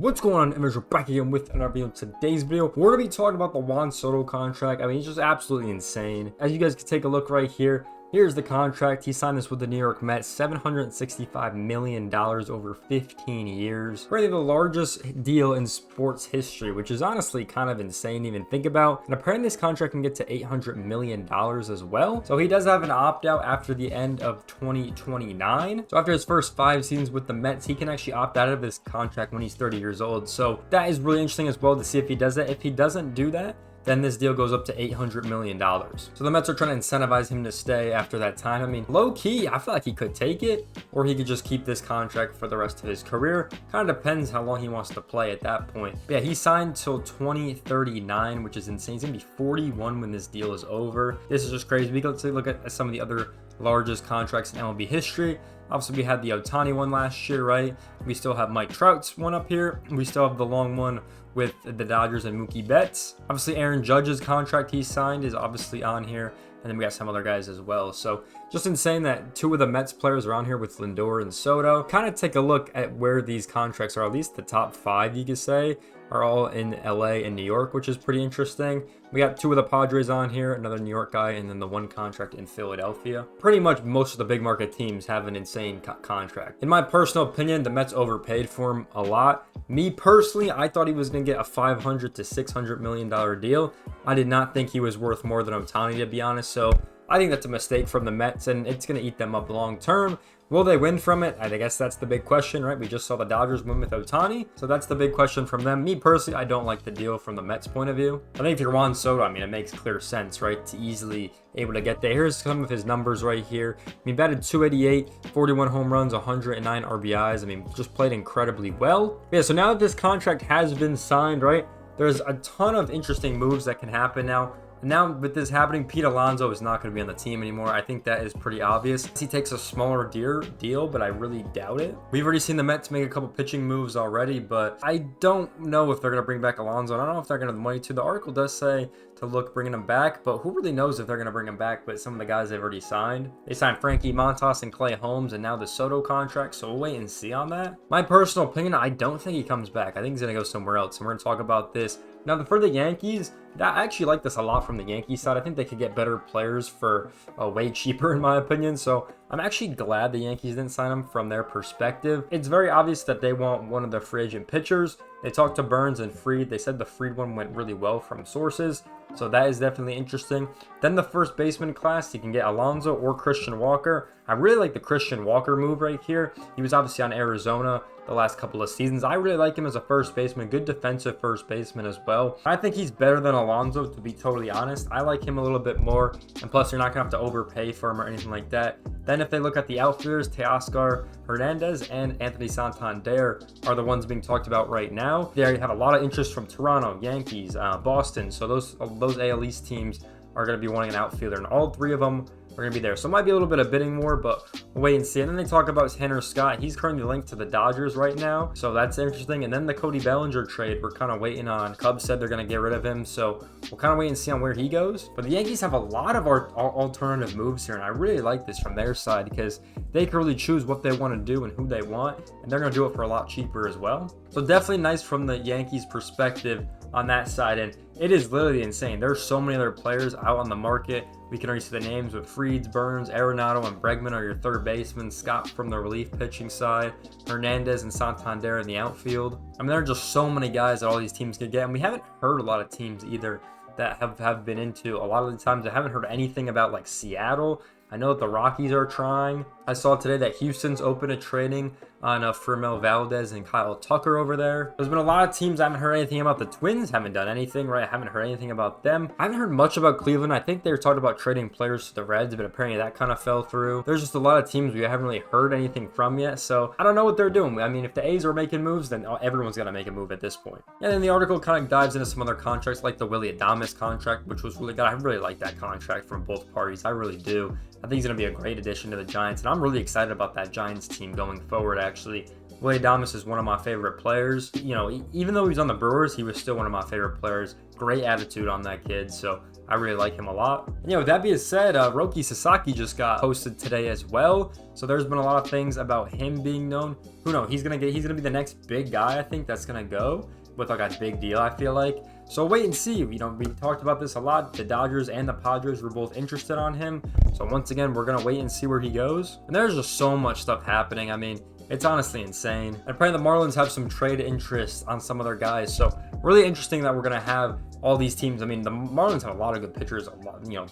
What's going on, Image? We're back again with another video. In today's video, we're going to be talking about the Juan Soto contract. I mean, it's just absolutely insane. As you guys can take a look right here, here's the contract. He signed this with the New York Mets, $765 million over 15 years. Probably the largest deal in sports history, which is honestly kind of insane to even think about. And apparently this contract can get to $800 million as well. So he does have an opt-out after the end of 2029. So after his first 5 seasons with the Mets, he can actually opt out of this contract when he's 30 years old. So that is really interesting as well to see if he does that. If he doesn't do that, then this deal goes up to $800 million. So the Mets are trying to incentivize him to stay after that time. I mean, low key, I feel like he could take it, or he could just keep this contract for the rest of his career. Kind of depends how long he wants to play at that point. But yeah, he signed till 2039, which is insane. He's gonna be 41 when this deal is over. This is just crazy. We can look at some of the other largest contracts in MLB history. Obviously, we had the Ohtani one last year, right? We still have Mike Trout's one up here. We still have the long one with the Dodgers and Mookie Betts. Obviously, Aaron Judge's contract he signed is obviously on here. And then we got some other guys as well. So just insane that 2 of the Mets players are on here with Lindor and Soto. Kind of take a look at where these contracts are, at least the top 5, you could say, are all in LA and New York, which is pretty interesting. We got 2 of the Padres on here, another New York guy, and then the one contract in Philadelphia. Pretty much most of the big market teams have an insane contract. In my personal opinion, the Mets overpaid for him a lot. Me personally, I thought he was going to get a $500 to $600 million deal. I did not think he was worth more than Ohtani, to be honest. So I think that's a mistake from the Mets, and it's going to eat them up long term. Will they win from it? I guess that's the big question, right? We just saw the Dodgers win with Ohtani, so that's the big question from them. Me personally, I don't like the deal from the Mets' point of view. I think if you're Juan Soto, I mean, it makes clear sense, right? To easily able to get there. Here's some of his numbers right here. I mean, batted 288, 41 home runs, 109 RBIs. I mean, just played incredibly well. Yeah, so now that this contract has been signed, right? There's a ton of interesting moves that can happen now. Now, with this happening, Pete Alonso is not going to be on the team anymore. I think that is pretty obvious. He takes a smaller deal, but I really doubt it. We've already seen the Mets make a couple pitching moves already, but I don't know if they're going to bring back Alonso. I don't know if they're going to have the money to. The article does say to look bringing him back, but who really knows if they're going to bring him back? But some of the guys they've already signed. They signed Frankie Montas and Clay Holmes, and now the Soto contract, so we'll wait and see on that. My personal opinion, I don't think he comes back. I think he's going to go somewhere else, and we're going to talk about this. Now, for the Yankees, I actually like this a lot from the Yankees side. I think they could get better players for way cheaper, in my opinion. So I'm actually glad the Yankees didn't sign him from their perspective. It's very obvious that they want one of the free agent pitchers. They talked to Burns and Fried. They said the Fried one went really well from sources. So that is definitely interesting. Then the first baseman class, you can get Alonso or Christian Walker. I really like the Christian Walker move right here. He was obviously on Arizona the last couple of seasons. I really like him as a first baseman, good defensive first baseman as well. I think he's better than Alonso, to be totally honest. I like him a little bit more, and plus you're not gonna have to overpay for him or anything like that. Then if they look at the outfielders, Teoscar Hernandez and Anthony Santander are the ones being talked about right now. They have a lot of interest from Toronto, Yankees, Boston. So those AL East teams are going to be wanting an outfielder, and all 3 of them are going to be there. So it might be a little bit of bidding war, but we'll wait and see. And then they talk about Tanner Scott. He's currently linked to the Dodgers right now, so that's interesting. And then the Cody Bellinger trade, we're kind of waiting on. Cubs said they're going to get rid of him, so we'll kind of wait and see on where he goes. But the Yankees have a lot of our alternative moves here, and I really like this from their side because they can really choose what they want to do and who they want, and they're going to do it for a lot cheaper as well. So definitely nice from the Yankees' perspective on that side, and it is literally insane. There's so many other players out on the market. We can already see the names with Fried, Burns, Arenado, and Bregman are your third baseman. Scott from the relief pitching side, Hernandez and Santander in the outfield. I mean, there are just so many guys that all these teams could get, and we haven't heard a lot of teams either that have been into. A lot of the times I haven't heard anything about like Seattle. I know that the Rockies are trying. I saw today that Houston's open to trading on Fermel Valdez and Kyle Tucker over there. There's been a lot of teams I haven't heard anything about. The Twins haven't done anything, right? I haven't heard anything about them. I haven't heard much about Cleveland. I think they were talking about trading players to the Reds, but apparently that kind of fell through. There's just a lot of teams we haven't really heard anything from yet, so I don't know what they're doing. I mean, if the A's are making moves, then everyone's going to make a move at this point. And then the article kind of dives into some other contracts, like the Willy Adames contract, which was really good. I really like that contract from both parties. I really do. I think he's going to be a great addition to the Giants, and I'm really excited about that Giants team going forward, actually. Willy Adames is one of my favorite players. You know, even though he was on the Brewers, he was still one of my favorite players. Great attitude on that kid, so I really like him a lot. And yeah, with that being said, Roki Sasaki just got posted today as well. So there's been a lot of things about him being known. Who knows? He's gonna be the next big guy, I think, that's gonna go with like a big deal, I feel like. So wait and see. You know, we talked about this a lot. The Dodgers and the Padres were both interested on him. So once again, we're gonna wait and see where he goes. And there's just so much stuff happening. I mean, it's honestly insane. And apparently the Marlins have some trade interest on some of their guys. So really interesting that we're gonna have all these teams. I mean, the Marlins have a lot of good pitchers, a lot, you know,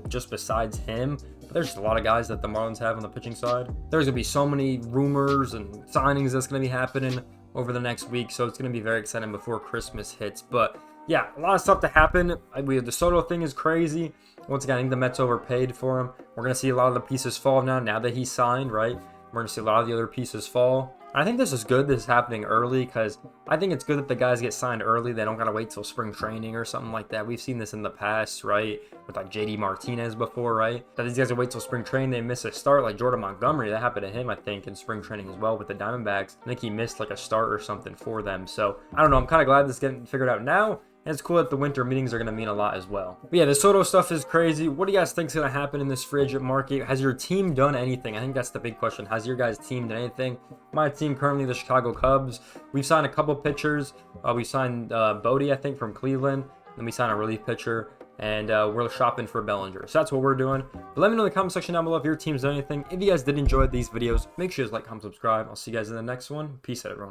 just besides him. But there's just a lot of guys that the Marlins have on the pitching side. There's gonna be so many rumors and signings that's gonna be happening over the next week. So it's gonna be very exciting before Christmas hits. But yeah, a lot of stuff to happen. The Soto thing is crazy. Once again, I think the Mets overpaid for him. We're gonna see a lot of the pieces fall now that he's signed, right? We're going to see a lot of the other pieces fall. I think this is good. This is happening early because I think it's good that the guys get signed early. They don't got to wait till spring training or something like that. We've seen this in the past, right? With like JD Martinez before, right? That these guys will wait till spring training. They miss a start like Jordan Montgomery. That happened to him, I think, in spring training as well with the Diamondbacks. I think he missed like a start or something for them. So I don't know. I'm kind of glad this is getting figured out now. And it's cool that the winter meetings are going to mean a lot as well. But yeah, the Soto stuff is crazy. What do you guys think is going to happen in this free agent market? Has your team done anything? I think that's the big question. Has your guys' team done anything? My team currently, the Chicago Cubs. We've signed a couple pitchers. We signed Bodie, I think, from Cleveland. Then we signed a relief pitcher. And we're shopping for Bellinger. So that's what we're doing. But let me know in the comment section down below if your team's done anything. If you guys did enjoy these videos, make sure you like, comment, subscribe. I'll see you guys in the next one. Peace out, everyone.